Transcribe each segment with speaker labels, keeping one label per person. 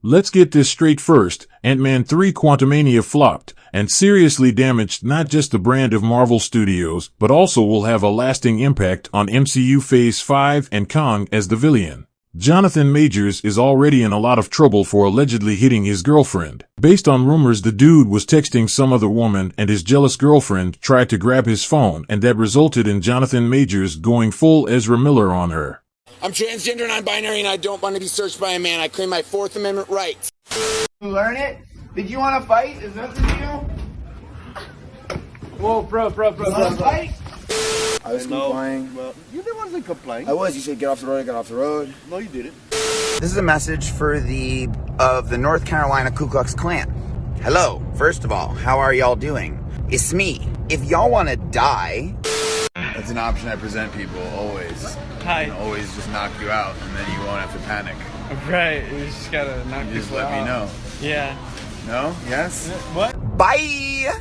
Speaker 1: Let's get this straight first. Ant-Man 3 Quantumania flopped and seriously damaged not just the brand of Marvel Studios, but also will have a lasting impact on MCU Phase 5 and Kang as the villain. Jonathan Majors is already in a lot of trouble for allegedly hitting his girlfriend. Based on rumors, the dude was texting some other woman and his jealous girlfriend tried to grab his phone, and that resulted in Jonathan Majors going full Ezra Miller on her.
Speaker 2: I'm transgender, non-binary, and I don't want to be searched by a man. I claim my Fourth Amendment rights.
Speaker 3: You learn it? Did you want to fight? Is that the deal? Whoa, bro. Fight?
Speaker 4: I was complying.
Speaker 5: Well, you the one that complained.
Speaker 4: I was. You said get off the road. I got off the road.
Speaker 5: No, you didn't.
Speaker 3: This is a message for the North Carolina Ku Klux Klan. Hello. First of all, how are y'all doing? It's me. If y'all want to die...
Speaker 4: That's an option I present people, always.
Speaker 6: Hi.
Speaker 4: And always just knock you out, and then you won't have to panic.
Speaker 6: Right, you just gotta knock
Speaker 4: You just
Speaker 6: people
Speaker 4: let me
Speaker 6: out.
Speaker 4: know.
Speaker 6: Yeah.
Speaker 4: No? Yes?
Speaker 6: What?
Speaker 3: Bye!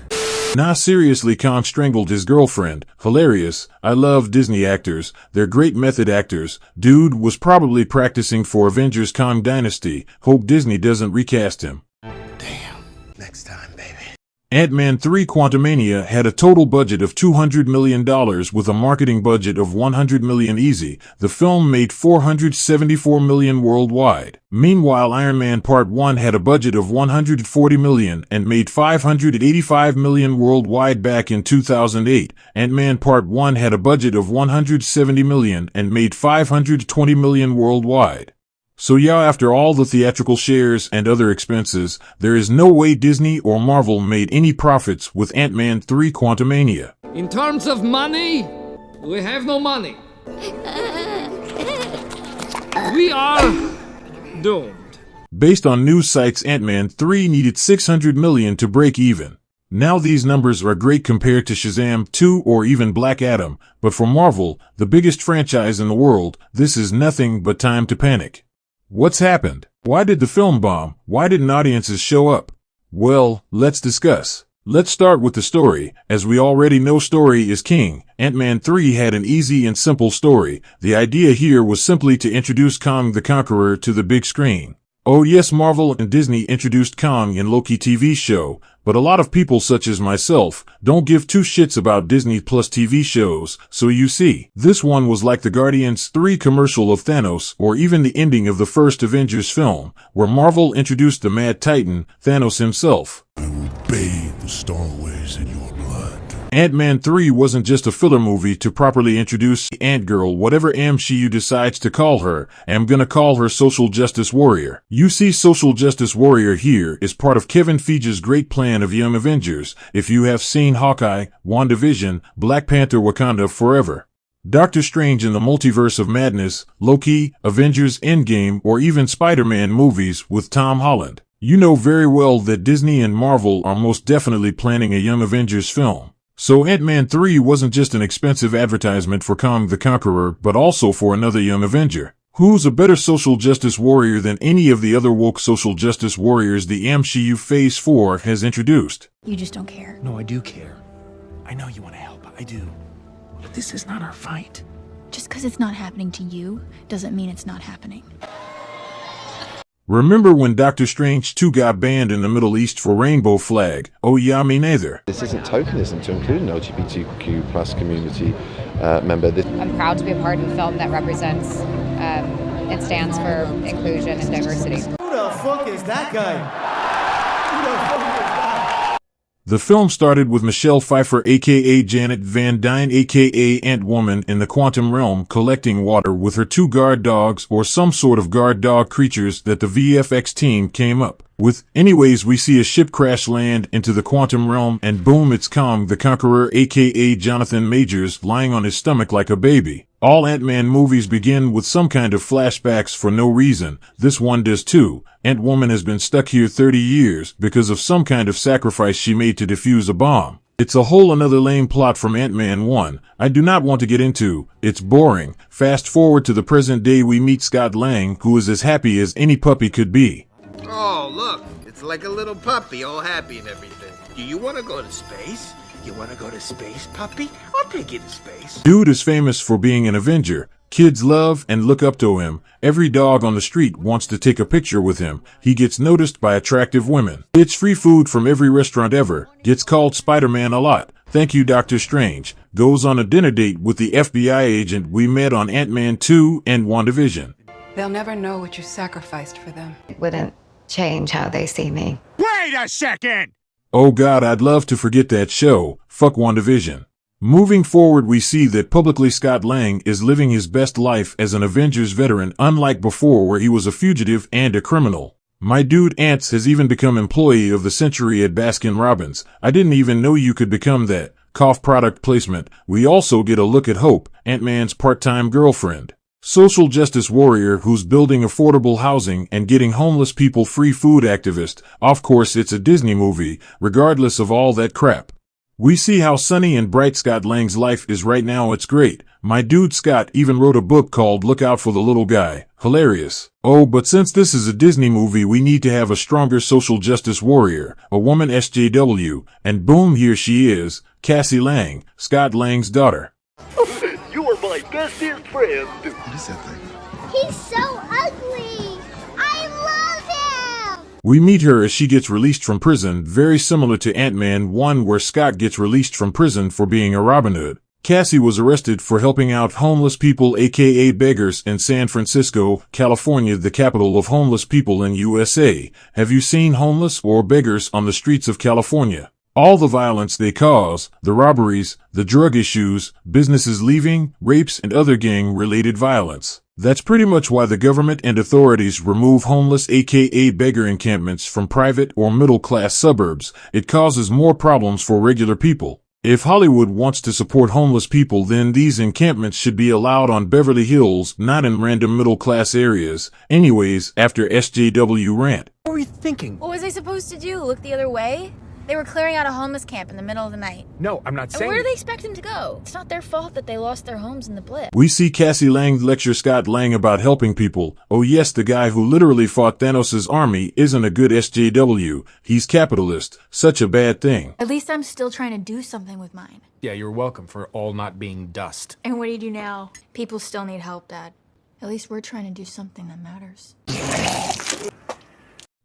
Speaker 1: Nah, seriously, Kang strangled his girlfriend. Hilarious. I love Disney actors. They're great method actors. Dude was probably practicing for Avengers Kang Dynasty. Hope Disney doesn't recast him.
Speaker 4: Damn. Next time, baby.
Speaker 1: Ant-Man 3 Quantumania had a total budget of $200 million with a marketing budget of $100 million easy. The film made $474 million worldwide. Meanwhile, Iron Man Part 1 had a budget of $140 million and made $585 million worldwide back in 2008. Ant-Man Part 1 had a budget of $170 million and made $520 million worldwide. So yeah, after all the theatrical shares and other expenses, there is no way Disney or Marvel made any profits with Ant-Man 3 Quantumania.
Speaker 7: In terms of money, we have no money. We are doomed.
Speaker 1: Based on news sites, Ant-Man 3 needed $600 million to break even. Now these numbers are great compared to Shazam 2 or even Black Adam, but for Marvel, the biggest franchise in the world, this is nothing but time to panic. What's happened? Why did the film bomb? Why didn't audiences show up? Well, let's discuss. Let's start with the story. As we already know, story is king. Ant-Man 3 had an easy and simple story. The idea here was simply to introduce Kang the Conqueror to the big screen. Oh yes, Marvel and Disney introduced Kang in Loki TV show, but a lot of people such as myself don't give two shits about Disney Plus TV shows, so you see, this one was like the Guardians 3 commercial of Thanos, or even the ending of the first Avengers film, where Marvel introduced the Mad Titan, Thanos himself.
Speaker 8: I will bathe the starways in your blood.
Speaker 1: Ant-Man 3 wasn't just a filler movie to properly introduce Ant-Girl, whatever MCU decides to call her. I'm gonna call her Social Justice Warrior. You see, Social Justice Warrior here is part of Kevin Feige's great plan of Young Avengers. If you have seen Hawkeye, WandaVision, Black Panther Wakanda Forever, Doctor Strange in the Multiverse of Madness, Loki, Avengers Endgame, or even Spider-Man movies with Tom Holland, you know very well that Disney and Marvel are most definitely planning a Young Avengers film. So Ant-Man 3 wasn't just an expensive advertisement for Kang the Conqueror, but also for another young Avenger. Who's a better social justice warrior than any of the other woke social justice warriors the MCU Phase 4 has introduced?
Speaker 9: You just don't care.
Speaker 10: No, I do care. I know you want to help. I do. But this is not our fight.
Speaker 9: Just because it's not happening to you doesn't mean it's not happening.
Speaker 1: Remember when Doctor Strange 2 got banned in the Middle East for rainbow flag? Oh yeah, me neither.
Speaker 11: This isn't tokenism to include an LGBTQ plus community member.
Speaker 12: I'm proud to be a part of a film that represents and stands for inclusion and diversity.
Speaker 5: Who the fuck is that guy? Who the fuck is that?
Speaker 1: The film started with Michelle Pfeiffer aka Janet Van Dyne aka Ant-Woman in the quantum realm collecting water with her two guard dogs or some sort of guard dog creatures that the VFX team came up with. Anyways, we see a ship crash land into the quantum realm and boom, it's Kang the Conqueror aka Jonathan Majors lying on his stomach like a baby. All Ant-Man movies begin with some kind of flashbacks for no reason. This one does too. Ant-Woman has been stuck here 30 years because of some kind of sacrifice she made to defuse a bomb. It's a whole another lame plot from Ant-Man 1. I do not want to get into. It's boring. Fast forward to the present day, we meet Scott Lang, who is as happy as any puppy could be.
Speaker 13: Oh, look. It's like a little puppy, all happy and everything. Do you want to go to space? You want to go to space, puppy? I'll take you to space.
Speaker 1: Dude is famous for being an Avenger. Kids love and look up to him. Every dog on the street wants to take a picture with him. He gets noticed by attractive women. Gets free food from every restaurant ever. Gets called Spider-Man a lot. Thank you, Doctor Strange. Goes on a dinner date with the FBI agent we met on Ant-Man 2 and WandaVision.
Speaker 14: They'll never know what you sacrificed for them.
Speaker 12: It wouldn't change how they see me.
Speaker 15: Wait a second!
Speaker 1: Oh God, I'd love to forget that show. Fuck WandaVision. Moving forward, we see that publicly Scott Lang is living his best life as an Avengers veteran, unlike before where he was a fugitive and a criminal. My dude Ants has even become employee of the century at Baskin-Robbins. I didn't even know you could become that. Cough product placement. We also get a look at Hope, Ant-Man's part-time girlfriend. Social justice warrior who's building affordable housing and getting homeless people free food activist. Of course, it's a Disney movie, regardless of all that crap. We see how sunny and bright Scott Lang's life is right now. It's great. My dude Scott even wrote a book called Look Out for the Little Guy. Hilarious. Oh, but since this is a Disney movie, we need to have a stronger social justice warrior, a woman SJW, and boom, here she is, Cassie Lang, Scott Lang's daughter.
Speaker 16: You are my bestest friend.
Speaker 4: What is that thing?
Speaker 17: He's so ugly. I love him.
Speaker 1: We meet her as she gets released from prison, very similar to Ant-Man 1 where Scott gets released from prison for being a Robin Hood. Cassie was arrested for helping out homeless people aka beggars in San Francisco, California, the capital of homeless people in USA. Have you seen homeless or beggars on the streets of California? All the violence they cause, the robberies, the drug issues, businesses leaving, rapes and other gang-related violence. That's pretty much why the government and authorities remove homeless aka beggar encampments from private or middle-class suburbs. It causes more problems for regular people. If Hollywood wants to support homeless people, then these encampments should be allowed on Beverly Hills, not in random middle-class areas. Anyways, after SJW rant.
Speaker 15: What were you thinking?
Speaker 18: What was I supposed to do? Look the other way? They were clearing out a homeless camp in the middle of the night.
Speaker 15: No, I'm not saying...
Speaker 18: And where do they expect them to go? It's not their fault that they lost their homes in the blip.
Speaker 1: We see Cassie Lang lecture Scott Lang about helping people. Oh yes, the guy who literally fought Thanos' army isn't a good SJW. He's capitalist. Such a bad thing.
Speaker 18: At least I'm still trying to do something with mine.
Speaker 10: Yeah, you're welcome for all not being dust.
Speaker 18: And what do you do now? People still need help, Dad. At least we're trying to do something that matters.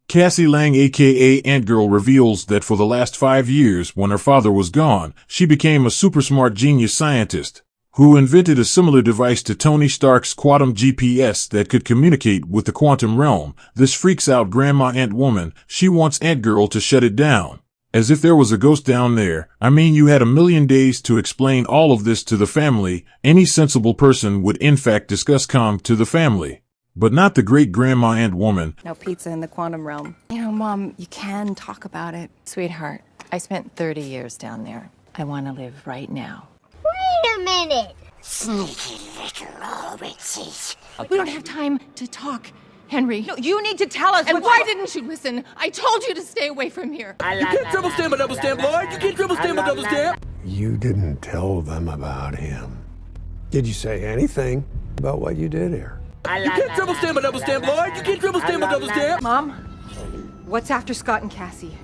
Speaker 1: Cassie Lang aka Ant-Girl reveals that for the last 5 years, when her father was gone, she became a super smart genius scientist who invented a similar device to Tony Stark's quantum GPS that could communicate with the quantum realm. This freaks out Grandma Ant-Woman. She wants Ant-Girl to shut it down. As if there was a ghost down there. I mean, you had 1,000,000 days to explain all of this to the family. Any sensible person would in fact discuss Kang to the family. But not the great-grandma Ant-Woman.
Speaker 14: No pizza in the quantum realm. You know, Mom, you can talk about it.
Speaker 19: Sweetheart, I spent 30 years down there. I want to live right now.
Speaker 17: Wait a minute.
Speaker 19: Sneaky little hobbitses. We don't have time to talk, Henry.
Speaker 14: No, you need to tell us.
Speaker 19: And why didn't you listen? I told you to stay away from here.
Speaker 15: You can't triple stamp a double stamp, Lloyd. You can't triple stamp a double stamp.
Speaker 8: You didn't tell them about him. Did you say anything about what you did here?
Speaker 15: You can't triple stamp a double stamp, Lloyd. You can't triple stamp a double stamp.
Speaker 14: Mom, what's after Scott and Cassie?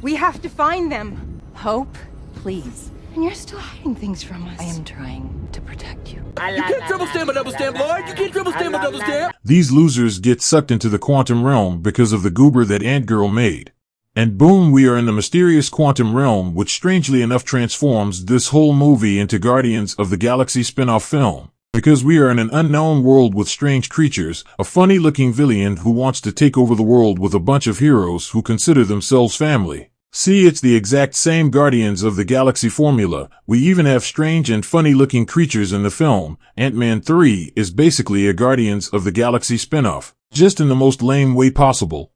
Speaker 14: We have to find them.
Speaker 19: Hope, please.
Speaker 14: And you're still hiding things from us.
Speaker 19: I am trying to protect you.
Speaker 15: You can't triple stamp a double stamp, Lloyd. You can't triple stamp a double stamp.
Speaker 1: These losers get sucked into the quantum realm because of the goober that Ant-Girl made. And boom, we are in the mysterious quantum realm, which strangely enough transforms this whole movie into Guardians of the Galaxy spin-off film. Because we are in an unknown world with strange creatures, a funny-looking villain who wants to take over the world with a bunch of heroes who consider themselves family. See, it's the exact same Guardians of the Galaxy formula. We even have strange and funny-looking creatures in the film. Ant-Man 3 is basically a Guardians of the Galaxy spin-off, just in the most lame way possible.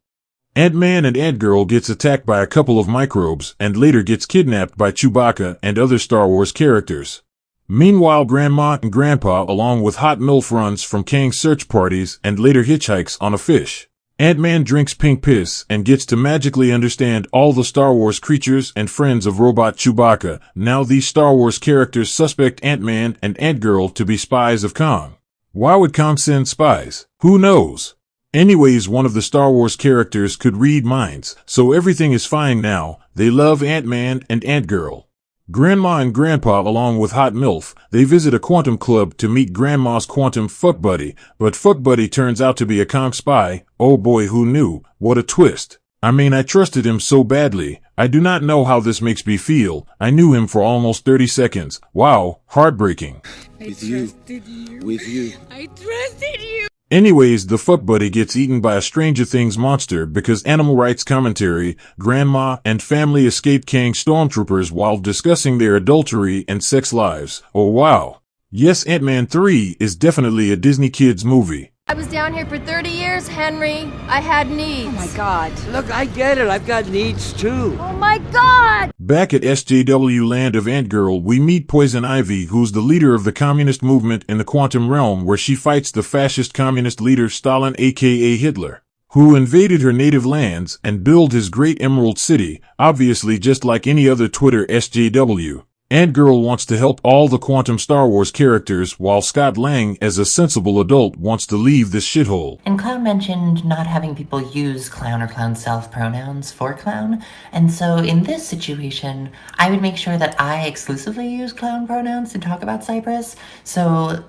Speaker 1: Ant-Man and Ant-Girl gets attacked by a couple of microbes and later gets kidnapped by Chewbacca and other Star Wars characters. Meanwhile, Grandma and Grandpa, along with hot MILF, runs from Kang's search parties and later hitchhikes on a fish. Ant-Man drinks pink piss and gets to magically understand all the Star Wars creatures and friends of robot Chewbacca. Now these Star Wars characters suspect Ant-Man and Ant-Girl to be spies of Kang. Why would Kang send spies? Who knows? Anyways, one of the Star Wars characters could read minds, so everything is fine now. They love Ant-Man and Ant-Girl. Grandma and Grandpa, along with Hot MILF, they visit a quantum club to meet Grandma's quantum fuck buddy, but fuck buddy turns out to be a Kang spy. Oh boy, who knew? What a twist. I mean, I trusted him so badly. I do not know how this makes me feel. I knew him for almost 30 seconds. Wow, heartbreaking.
Speaker 20: With you.
Speaker 19: I trusted you.
Speaker 1: Anyways, the fuck buddy gets eaten by a Stranger Things monster because animal rights commentary, Grandma and family escaped Kang stormtroopers while discussing their adultery and sex lives. Oh wow. Yes, Ant-Man 3 is definitely a Disney Kids movie.
Speaker 21: I was down here for 30 years, Henry. I had needs.
Speaker 14: Oh my God.
Speaker 15: Look, I get it. I've got needs too.
Speaker 21: Oh my God!
Speaker 1: Back at SJW Land of Ant-Girl, we meet Poison Ivy, who's the leader of the communist movement in the quantum realm, where she fights the fascist communist leader Stalin, aka Hitler, who invaded her native lands and built his great Emerald City, obviously just like any other Twitter SJW. Ant-Girl wants to help all the quantum Star Wars characters, while Scott Lang, as a sensible adult, wants to leave this shithole.
Speaker 22: And Clown mentioned not having people use clown or clown self pronouns for clown, and so in this situation, I would make sure that I exclusively use clown pronouns to talk about Cypress, so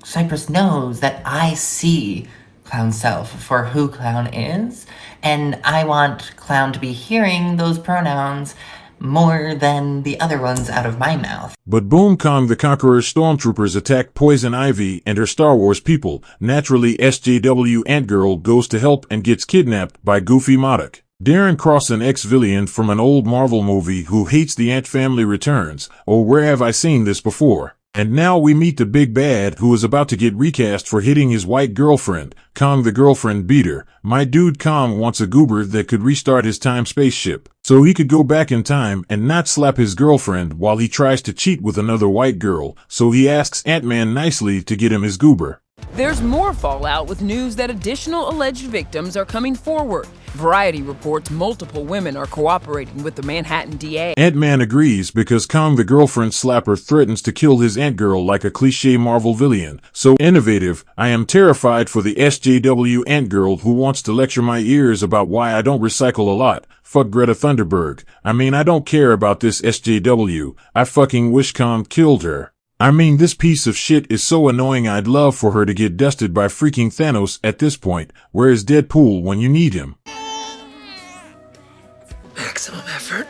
Speaker 22: Cypress knows that I see clown self for who clown is, and I want clown to be hearing those pronouns more than the other ones out of my mouth.
Speaker 1: But boom, Kang the Conqueror's stormtroopers attack Poison Ivy and her Star Wars people. Naturally, SJW Ant-Girl goes to help and gets kidnapped by Goofy Modoc. Darren Cross, an ex-villain from an old Marvel movie who hates the Ant family, returns. Oh, where have I seen this before? And now we meet the big bad who is about to get recast for hitting his white girlfriend, Kang the girlfriend beater. My dude Kang wants a goober that could restart his time spaceship, so he could go back in time and not slap his girlfriend while he tries to cheat with another white girl, so he asks Ant-Man nicely to get him his goober.
Speaker 23: There's more fallout with news that additional alleged victims are coming forward. Variety reports multiple women are cooperating with the Manhattan DA.
Speaker 1: Ant-Man agrees because Kang the girlfriend slapper threatens to kill his Ant-Girl like a cliché Marvel villain. So innovative, I am terrified for the SJW Ant-Girl who wants to lecture my ears about why I don't recycle a lot. Fuck Greta Thunberg. I mean, I don't care about this SJW. I fucking wish Kang killed her. I mean, this piece of shit is so annoying. I'd love for her to get dusted by freaking Thanos at this point. Where is Deadpool when you need him?
Speaker 15: Maximum effort.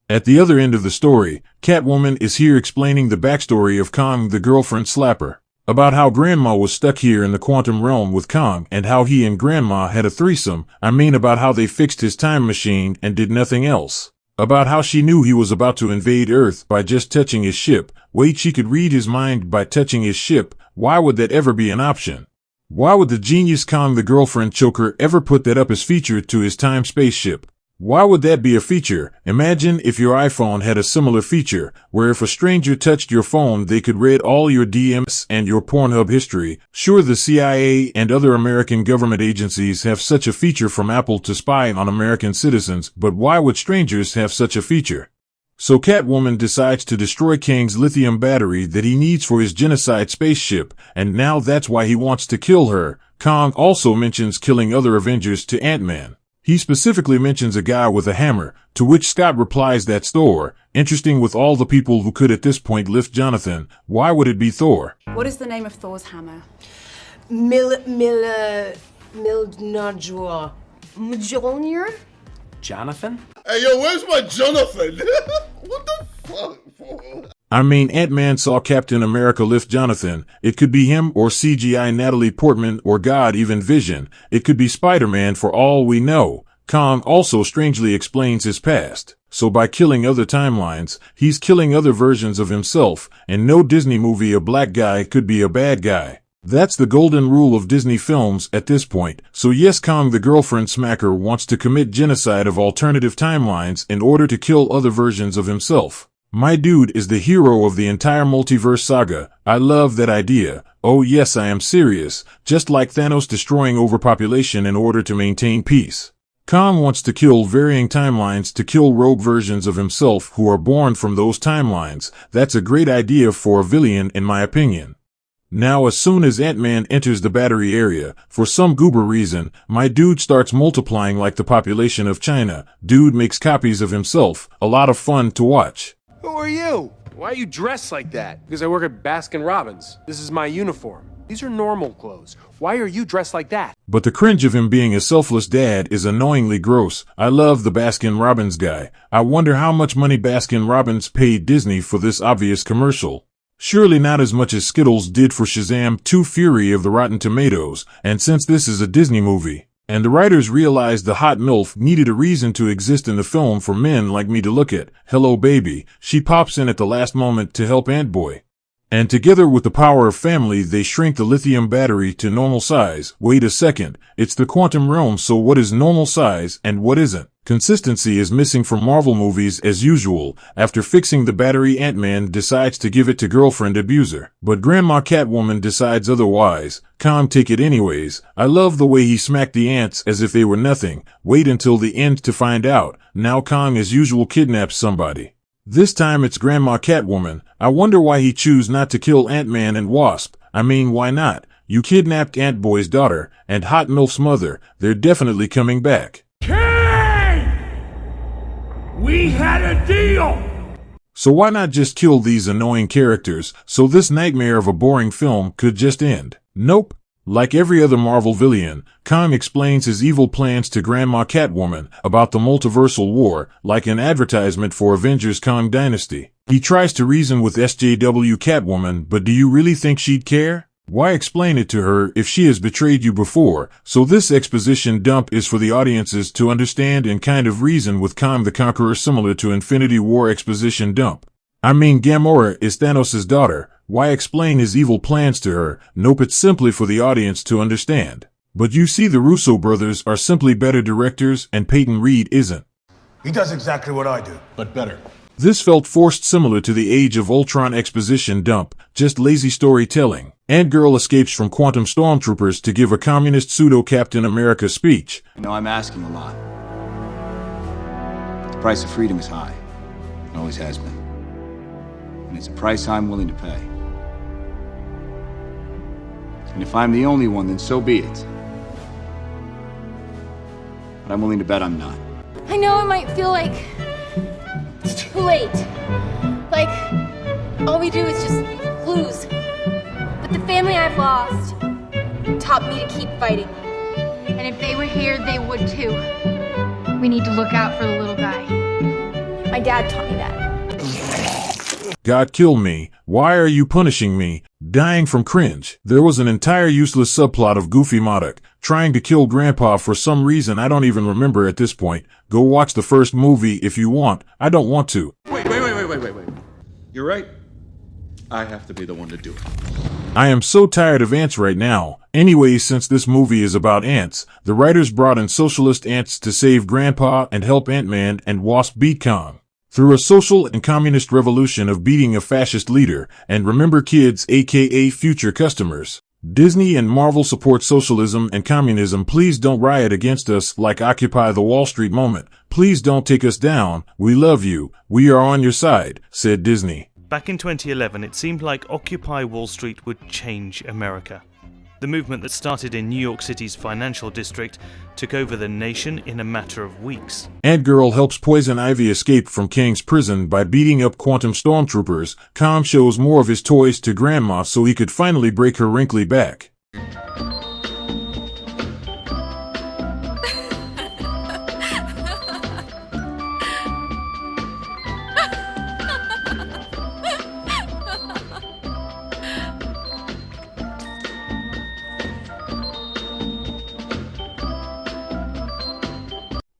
Speaker 1: At the other end of the story, Catwoman is here explaining the backstory of Kang the girlfriend slapper. About how Grandma was stuck here in the quantum realm with Kang and how he and Grandma had a threesome. I mean, about how they fixed his time machine and did nothing else. About how she knew he was about to invade Earth by just touching his ship. Wait, she could read his mind by touching his ship? Why would that ever be an option? Why would the genius Kang the girlfriend choker ever put that up as feature to his time spaceship? Why would that be a feature? Imagine if your iPhone had a similar feature, where if a stranger touched your phone they could read all your DMs and your Pornhub history. Sure, the CIA and other American government agencies have such a feature from Apple to spy on American citizens, but why would strangers have such a feature? So Catwoman decides to destroy Kang's lithium battery that he needs for his genocide spaceship, and now that's why he wants to kill her. Kang also mentions killing other Avengers to Ant-Man. He specifically mentions a guy with a hammer, to which Scott replies that's Thor. Interesting, with all the people who could at this point lift Jonathan, why would it be Thor?
Speaker 24: What is the name of Thor's hammer?
Speaker 19: Mjolnir.
Speaker 10: Jonathan?
Speaker 4: Hey, yo, where's my Jonathan? What the fuck?
Speaker 1: I mean, Ant-Man saw Captain America lift Jonathan. It could be him or CGI Natalie Portman or God, even Vision. It could be Spider-Man for all we know. Kang also strangely explains his past. So by killing other timelines, he's killing other versions of himself, and no Disney movie a black guy could be a bad guy. That's the golden rule of Disney films at this point. So yes, Kang the girlfriend smacker wants to commit genocide of alternative timelines in order to kill other versions of himself. My dude is the hero of the entire multiverse saga. I love that idea. Oh yes, I am serious. Just like Thanos destroying overpopulation in order to maintain peace. Kang wants to kill varying timelines to kill rogue versions of himself who are born from those timelines. That's a great idea for a villain, in my opinion. Now, as soon as Ant-Man enters the battery area, for some goober reason, my dude starts multiplying like the population of China. Dude makes copies of himself. A lot of fun to watch.
Speaker 2: Who are you? Why are you dressed like that? Because I work at Baskin Robbins. This is my uniform. These are normal clothes. Why are you dressed like that?
Speaker 1: But the cringe of him being a selfless dad is annoyingly gross. I love the Baskin Robbins guy. I wonder how much money Baskin Robbins paid Disney for this obvious commercial. Surely not as much as Skittles did for Shazam 2: Fury of the Rotten Tomatoes, and since this is a Disney movie, and the writers realized the hot MILF needed a reason to exist in the film for men like me to look at, hello baby, she pops in at the last moment to help Ant-Boy. And together with the power of family, they shrink the lithium battery to normal size. Wait a second, it's the quantum realm, so what is normal size and what isn't? Consistency is missing from Marvel movies as usual. After fixing the battery, Ant-Man decides to give it to girlfriend abuser. But Grandma Catwoman decides otherwise. Kang take it anyways. I love the way he smacked the ants as if they were nothing. Wait until the end to find out. Now Kang as usual kidnaps somebody. This time it's Grandma Catwoman. I wonder why he chose not to kill Ant-Man and Wasp. I mean, why not? You kidnapped Ant-Boy's daughter and Hot MILF's mother. They're definitely coming back.
Speaker 15: Kang! We had a deal!
Speaker 1: So why not just kill these annoying characters so this nightmare of a boring film could just end? Nope. Like every other Marvel villain, Kang explains his evil plans to Grandma Catwoman about the multiversal war, like an advertisement for Avengers Kang Dynasty. He tries to reason with SJW Catwoman, but do you really think she'd care? Why explain it to her if she has betrayed you before? So this exposition dump is for the audiences to understand and kind of reason with Kang the Conqueror, similar to Infinity War exposition dump. I mean, Gamora is Thanos' daughter. Why explain his evil plans to her? Nope, it's simply for the audience to understand. But you see, the Russo brothers are simply better directors, and Peyton Reed isn't.
Speaker 3: He does exactly what I do, but better.
Speaker 1: This felt forced, similar to the Age of Ultron exposition dump, just lazy storytelling. Ant-Girl escapes from quantum stormtroopers to give a communist pseudo-Captain America speech.
Speaker 6: You know, I'm asking a lot. The price of freedom is high. It always has been. And it's a price I'm willing to pay. And if I'm the only one, then so be it. But I'm willing to bet I'm not.
Speaker 21: I know it might feel like it's too late. Like all we do is just lose. But the family I've lost taught me to keep fighting. And if they were here, they would too. We need to look out for the little guy. My dad taught me that.
Speaker 1: God kill me. Why are you punishing me? Dying from cringe. There was an entire useless subplot of Goofy Modoc trying to kill Grandpa for some reason I don't even remember at this point. Go watch the first movie if you want. I don't want to.
Speaker 20: Wait. You're right. I have to be the one to do it.
Speaker 1: I am so tired of ants right now. Anyways, since this movie is about ants, the writers brought in socialist ants to save Grandpa and help Ant-Man and Wasp beat Kang. Through a social and communist revolution of beating a fascist leader. And remember, kids, aka future customers, Disney and Marvel support socialism and communism. Please don't riot against us like Occupy the Wall Street moment. Please don't take us down. We love you. We are on your side, said Disney.
Speaker 25: Back in 2011, it seemed like Occupy Wall Street would change America. The movement that started in New York City's financial district took over the nation in a matter of weeks.
Speaker 1: Ant-Girl helps Poison Ivy escape from Kang's prison by beating up quantum stormtroopers. Kang shows more of his toys to Grandma so he could finally break her wrinkly back.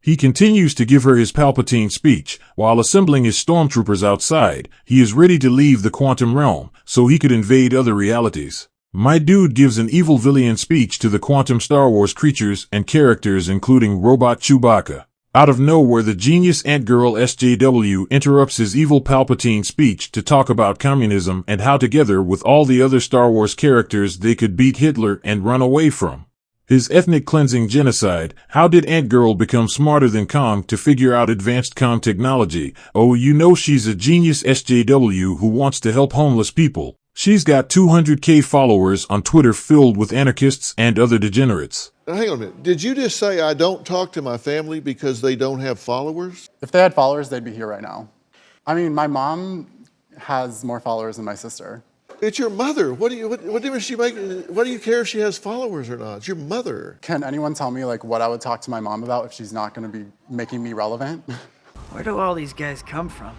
Speaker 1: He continues to give her his Palpatine speech. While assembling his stormtroopers outside, he is ready to leave the quantum realm, so he could invade other realities. My dude gives an evil villain speech to the quantum Star Wars creatures and characters, including Robot Chewbacca. Out of nowhere, the genius Ant-Girl SJW interrupts his evil Palpatine speech to talk about communism and how together with all the other Star Wars characters they could beat Hitler and run away from his ethnic cleansing genocide. How did Ant-Girl become smarter than Kang to figure out advanced Kang technology? Oh, you know, she's a genius SJW who wants to help homeless people. She's got 200k followers on Twitter filled with anarchists and other degenerates.
Speaker 4: Now, hang on a minute. Did you just say I don't talk to my family because they don't have followers?
Speaker 26: If they had followers, they'd be here right now.
Speaker 5: I mean, my mom has more followers than my sister.
Speaker 4: It's your mother. What difference she make? Why do you care if she has followers or not? It's your mother.
Speaker 5: Can anyone tell me like what I would talk to my mom about if she's not going to be making me relevant?
Speaker 7: Where do all these guys come from?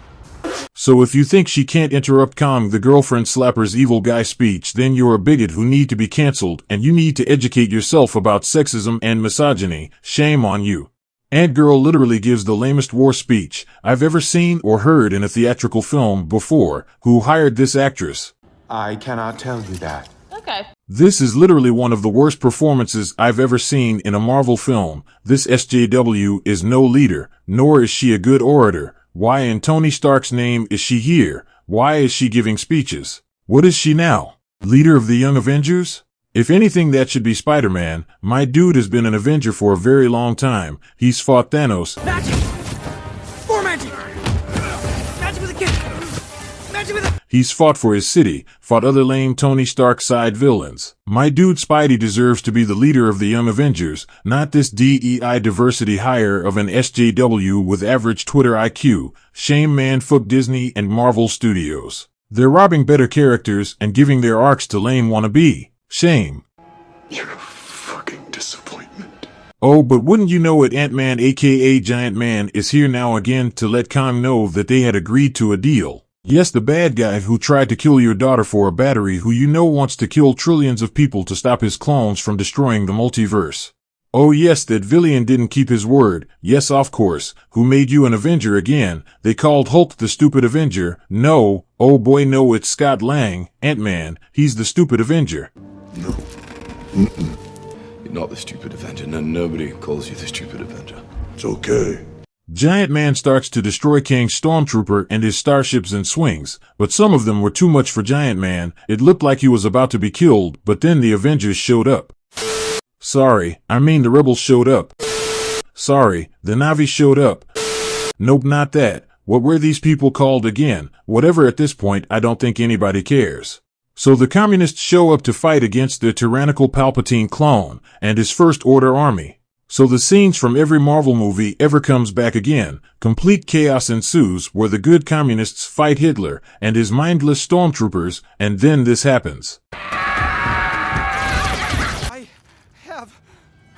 Speaker 1: So if you think she can't interrupt Kang the girlfriend slapper's evil guy speech, then you're a bigot who need to be cancelled, and you need to educate yourself about sexism and misogyny. Shame on you. Ant Girl literally gives the lamest war speech I've ever seen or heard in a theatrical film before. Who hired this actress?
Speaker 9: I cannot tell you that.
Speaker 21: Okay.
Speaker 1: This is literally one of the worst performances I've ever seen in a Marvel film. This SJW is no leader, nor is she a good orator. Why in Tony Stark's name is she here? Why is she giving speeches? What is she now? Leader of the Young Avengers? If anything, that should be Spider-Man. My dude has been an Avenger for a very long time. He's fought Thanos.
Speaker 15: Magic! More magic! Magic with a kick! Magic with a...
Speaker 1: He's fought for his city, fought other lame Tony Stark side villains. My dude Spidey deserves to be the leader of the Young Avengers, not this DEI diversity hire of an SJW with average Twitter IQ. Shame man, fuck Disney and Marvel Studios. They're robbing better characters and giving their arcs to lame wannabe. Shame.
Speaker 9: You're a fucking disappointment.
Speaker 1: Oh, but wouldn't you know it, Ant-Man aka Giant Man is here now again to let Kang know that they had agreed to a deal. Yes, the bad guy who tried to kill your daughter for a battery, who you know wants to kill trillions of people to stop his clones from destroying the multiverse. Oh yes, that villain didn't keep his word. Yes, of course. Who made you an Avenger again? They called Hulk the stupid Avenger. No, oh boy no, it's Scott Lang, Ant-Man. He's the stupid Avenger.
Speaker 9: No. You're not the stupid Avenger. No, nobody calls you the stupid Avenger.
Speaker 3: It's okay.
Speaker 1: Giant Man starts to destroy Kang's Stormtrooper and his starships and swings, but some of them were too much for Giant Man. It looked like he was about to be killed, but then the Avengers showed up. Sorry, I mean the Rebels showed up. Sorry, the Na'vi showed up. Nope, not that. What were these people called again? Whatever, at this point, I don't think anybody cares. So the Communists show up to fight against the tyrannical Palpatine clone and his First Order army. So the scenes from every Marvel movie ever comes back again. Complete chaos ensues where the good Communists fight Hitler and his mindless stormtroopers, and then this happens.
Speaker 15: I have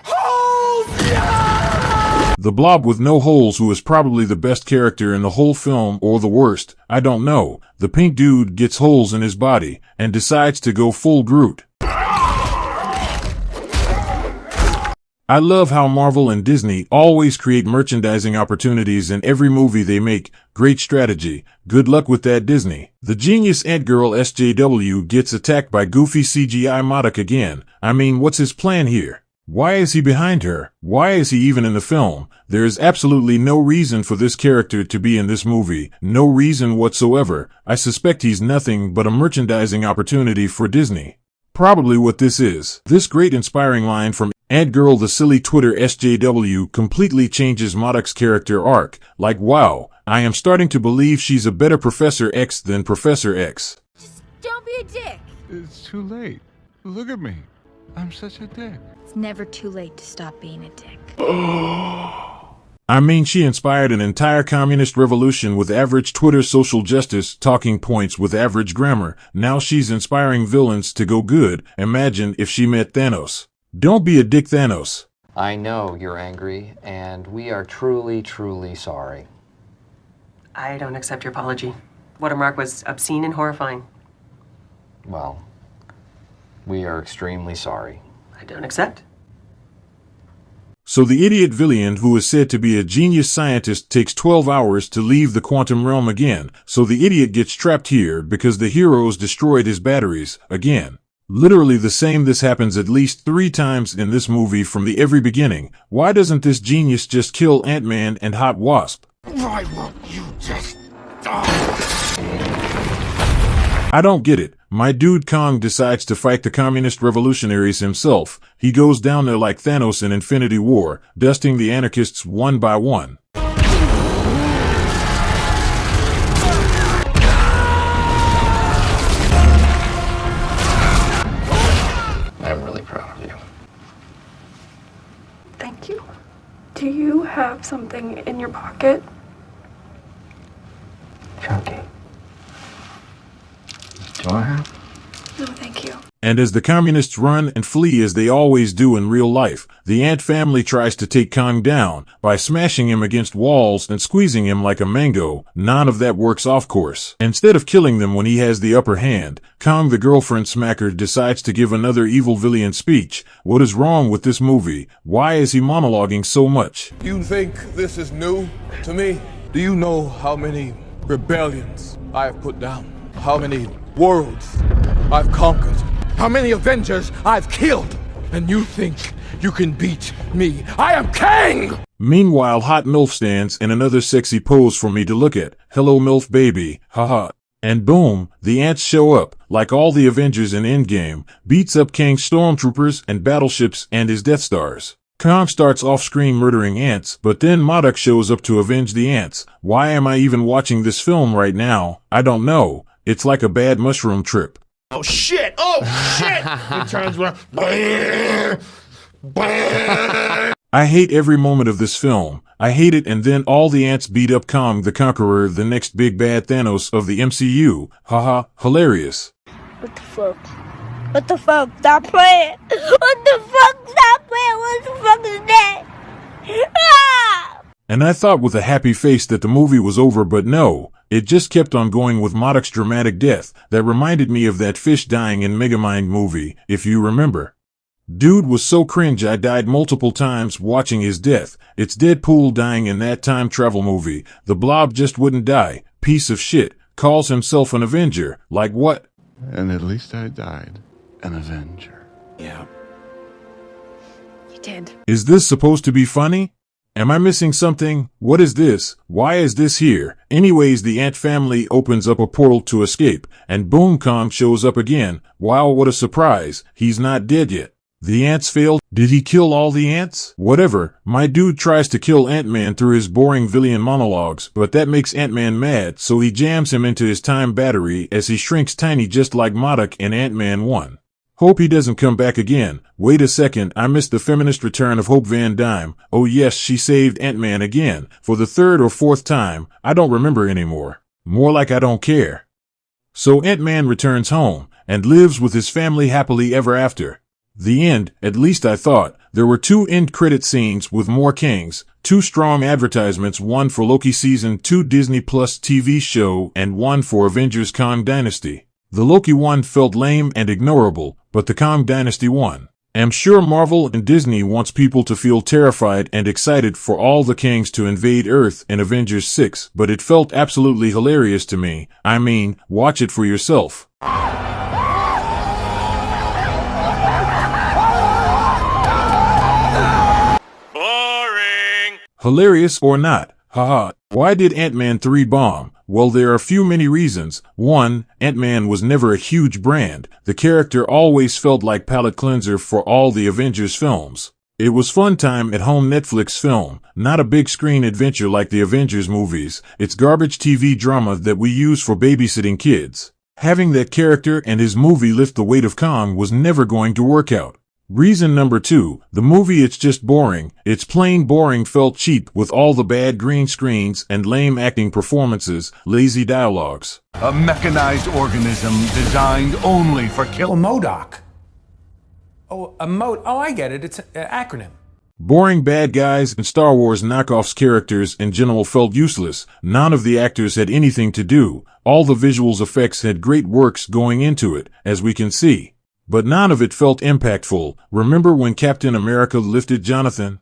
Speaker 15: holes! Yeah!
Speaker 1: The Blob with no holes, who is probably the best character in the whole film, or the worst, I don't know. The pink dude gets holes in his body and decides to go full Groot. I love how Marvel and Disney always create merchandising opportunities in every movie they make. Great strategy. Good luck with that, Disney. The genius Ant Girl SJW gets attacked by goofy CGI Modok again. I mean, what's his plan here? Why is he behind her? Why is he even in the film? There is absolutely no reason for this character to be in this movie. No reason whatsoever. I suspect he's nothing but a merchandising opportunity for Disney. Probably what this is. This great inspiring line from Ant Girl the silly Twitter SJW completely changes Modok's character arc. Like, wow, I am starting to believe she's a better Professor X than Professor X.
Speaker 21: Just don't be a dick.
Speaker 11: It's too late. Look at me. I'm such a dick.
Speaker 18: It's never too late to stop being a dick.
Speaker 1: I mean, she inspired an entire communist revolution with average Twitter social justice talking points with average grammar. Now she's inspiring villains to go good. Imagine if she met Thanos. Don't be a dick, Thanos.
Speaker 13: I know you're angry, and we are truly, truly sorry.
Speaker 7: I don't accept your apology. What remark was obscene and horrifying.
Speaker 13: Well, we are extremely sorry.
Speaker 7: I don't accept.
Speaker 1: So the idiot villain, who is said to be a genius scientist, takes 12 hours to leave the quantum realm again. So the idiot gets trapped here because the heroes destroyed his batteries again. Literally the same. This happens at least 3 times in this movie from the very beginning. Why doesn't this genius just kill Ant-Man and Hot Wasp?
Speaker 9: Why won't you just die?
Speaker 1: I don't get it. My dude Kang decides to fight the communist revolutionaries himself. He goes down there like Thanos in Infinity War, dusting the anarchists one by one.
Speaker 13: I'm really proud of you.
Speaker 26: Thank you. Do you have something in your pocket?
Speaker 13: If
Speaker 1: And as the communists run and flee as they always do in real life, the ant family tries to take Kang down by smashing him against walls and squeezing him like a mango. None of that works, of course. Instead of killing them when he has the upper hand, Kang the girlfriend smacker decides to give another evil villain speech. What is wrong with this movie? Why is he monologuing so much?
Speaker 8: You think this is new to me? Do you know how many rebellions I have put down? How many worlds I've conquered? How many Avengers I've killed? And you think you can beat me? I am Kang!
Speaker 1: Meanwhile, Hot MILF stands in another sexy pose for me to look at. Hello, MILF baby. Haha. And boom, the ants show up, like all the Avengers in Endgame, beats up Kang's stormtroopers and battleships and his Death Stars. Kang starts off-screen murdering ants, but then MODOK shows up to avenge the ants. Why am I even watching this film right now? I don't know. It's like a bad mushroom trip.
Speaker 8: Oh shit! Oh shit! He turns around.
Speaker 1: I hate every moment of this film. I hate it, and then all the ants beat up Kang the Conqueror, the next big bad Thanos of the MCU. Haha, hilarious.
Speaker 12: What the fuck? What the fuck? Stop playing! What the fuck? Stop playing! What the fuck is that? Ah!
Speaker 1: And I thought with a happy face that the movie was over, but no. It just kept on going with MODOK's dramatic death. That reminded me of that fish dying in Megamind movie, if you remember. Dude was so cringe I died multiple times watching his death. It's Deadpool dying in that time travel movie. The Blob just wouldn't die. Piece of shit. Calls himself an Avenger. Like what?
Speaker 11: And at least I died an Avenger.
Speaker 10: Yeah.
Speaker 12: You did.
Speaker 1: Is this supposed to be funny? Am I missing something? What is this? Why is this here? Anyways, the ant family opens up a portal to escape, and boom, Kang shows up again. Wow, what a surprise. He's not dead yet. The ants failed? Did he kill all the ants? Whatever. My dude tries to kill Ant-Man through his boring villain monologues, but that makes Ant-Man mad, so he jams him into his time battery as he shrinks tiny just like MODOK in Ant-Man 1. Hope he doesn't come back again. Wait a second, I missed the feminist return of Hope Van Dyne. Oh yes, she saved Ant-Man again. For the third or fourth time. I don't remember anymore. More like I don't care. So Ant-Man returns home, and lives with his family happily ever after. The end, at least I thought. There were 2 end credit scenes with more Kangs, 2 strong advertisements, one for Loki Season 2 Disney Plus TV show and one for Avengers Kang Dynasty. The Loki one felt lame and ignorable, but the Kang Dynasty one. I'm sure Marvel and Disney wants people to feel terrified and excited for all the Kangs to invade Earth in Avengers 6, but it felt absolutely hilarious to me. I mean, watch it for yourself. Hilarious or not, haha. Why did Ant-Man 3 bomb? Well, there are many reasons. 1, Ant-Man was never a huge brand. The character always felt like palate cleanser for all the Avengers films. It was fun time at home Netflix film, not a big screen adventure like the Avengers movies. It's garbage TV drama that we use for babysitting kids. Having that character and his movie lift the weight of Kang was never going to work out. Reason number 2, the movie, it's just boring. It's plain boring, felt cheap with all the bad green screens and lame acting performances, lazy dialogues.
Speaker 3: A mechanized organism designed only for kill.
Speaker 10: Oh, MODOK. Oh, oh, I get it. It's an acronym.
Speaker 1: Boring bad guys and Star Wars knockoffs characters in general felt useless. None of the actors had anything to do. All the visuals effects had great works going into it, as we can see. But none of it felt impactful. Remember when Captain America lifted Jonathan?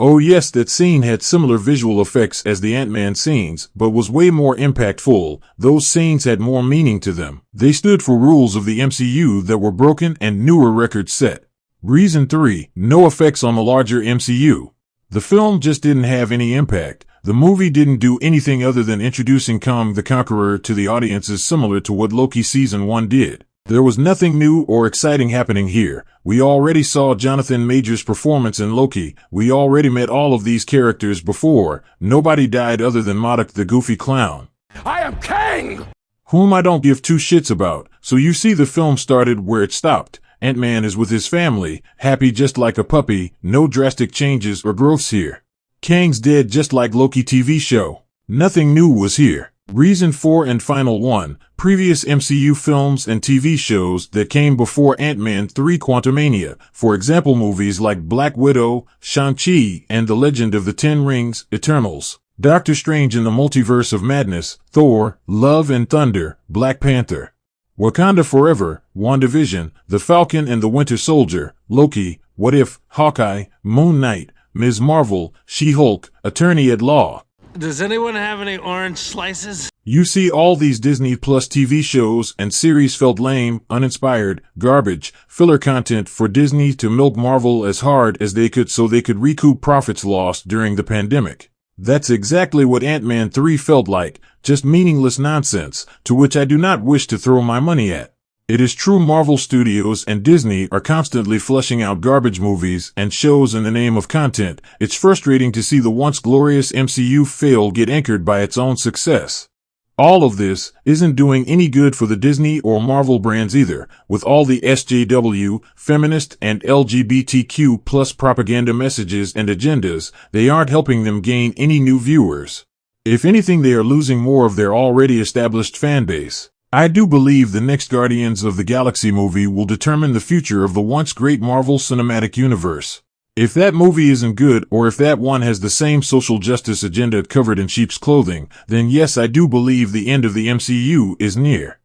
Speaker 1: Oh yes, that scene had similar visual effects as the Ant-Man scenes, but was way more impactful. Those scenes had more meaning to them. They stood for rules of the MCU that were broken and newer records set. Reason 3, no effects on the larger MCU. The film just didn't have any impact. The movie didn't do anything other than introducing Kang the Conqueror to the audiences, similar to what Loki Season 1 did. There was nothing new or exciting happening here. We already saw Jonathan Majors' performance in Loki. We already met all of these characters before. Nobody died other than MODOK the goofy clown.
Speaker 8: I am Kang!
Speaker 1: Whom I don't give 2 shits about. So you see, the film started where it stopped. Ant-Man is with his family, happy just like a puppy, no drastic changes or growths here. Kang's dead just like Loki TV show. Nothing new was here. Reason 4 and final one, previous MCU films and TV shows that came before Ant-Man 3 Quantumania, for example movies like Black Widow, Shang-Chi and The Legend of the Ten Rings, Eternals, Doctor Strange in the Multiverse of Madness, Thor, Love and Thunder, Black Panther, Wakanda Forever, WandaVision, The Falcon and the Winter Soldier, Loki, What If, Hawkeye, Moon Knight, Ms. Marvel, She-Hulk, Attorney at Law.
Speaker 14: Does anyone have any orange slices?
Speaker 1: You see, all these Disney Plus TV shows and series felt lame, uninspired, garbage, filler content for Disney to milk Marvel as hard as they could so they could recoup profits lost during the pandemic. That's exactly what Ant-Man 3 felt like, just meaningless nonsense, to which I do not wish to throw my money at. It is true Marvel Studios and Disney are constantly flushing out garbage movies and shows in the name of content. It's frustrating to see the once glorious MCU fail get anchored by its own success. All of this isn't doing any good for the Disney or Marvel brands either, with all the SJW, feminist and LGBTQ plus propaganda messages and agendas. They aren't helping them gain any new viewers. If anything, they are losing more of their already established fan base. I do believe the next Guardians of the Galaxy movie will determine the future of the once great Marvel Cinematic Universe. If that movie isn't good, or if that one has the same social justice agenda covered in sheep's clothing, then yes, I do believe the end of the MCU is near.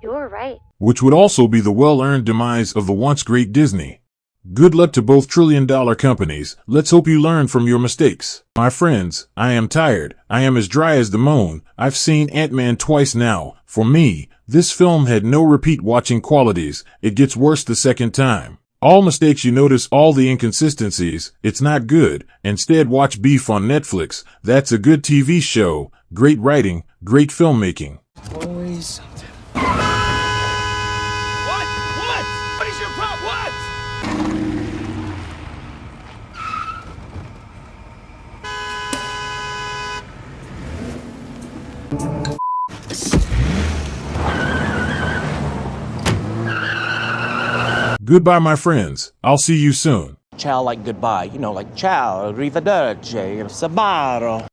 Speaker 21: You're right.
Speaker 1: Which would also be the well-earned demise of the once great Disney. Good luck to both trillion-dollar companies. Let's hope you learn from your mistakes. My friends, I am tired. I am as dry as the moon. I've seen Ant-Man twice now. For me, this film had no repeat watching qualities. It gets worse the second time. All mistakes you notice, all the inconsistencies. It's not good. Instead, watch Beef on Netflix. That's a good TV show. Great writing, great filmmaking.
Speaker 14: Always something.
Speaker 15: What is your problem? What?
Speaker 1: Goodbye, my friends. I'll see you soon.
Speaker 16: Ciao like goodbye, you know, like ciao, arrivederci, sabaro.